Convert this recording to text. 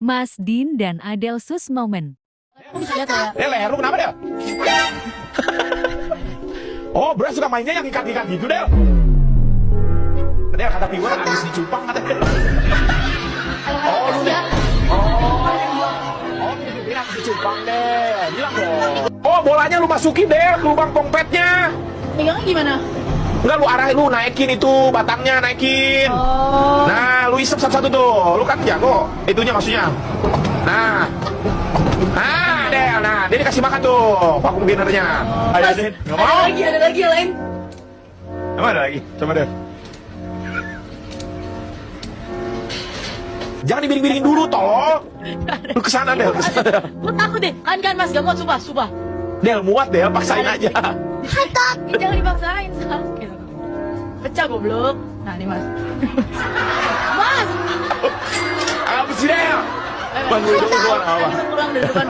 Mas Din dan Adele Sus Moment. Bisa lihat ya. Leher lu kenapa, Del? Oh, beras suka mainnya yang ikat-ikat gitu, Del. Del, kata Piwan habis dicupang kata Del. Oh, lu ya? Oh, ini habis dicupang, Del. Bilang dong. Oh, bolanya lu masukin, Del, ke lubang pongpetnya. Megangnya gimana? Enggak, lu arahin, lu naikin itu, batangnya naikin. Oh. Nah, lu isep satu-satu tuh. Lu kan jago. Itunya maksudnya. Nah. Nah, Del. Nah, dia dikasih makan tuh. Vacuum cleanernya. Ayo, Del. Nggak mau? Ada lagi yang lain. Emang ada lagi? Coba, Del. Jangan dibiring-biring dulu, tolong. Lu kesana, Del. Kesana. Gue takut deh. Kan mas, gak muat, sumpah. Del, muat, Del. Paksain aja. Jangan dipaksain, sakit. Pecah goblok. Nah, nih mas. Mas! Apa sih, Del? Bang, gue keluar apa? Pulang dari depan.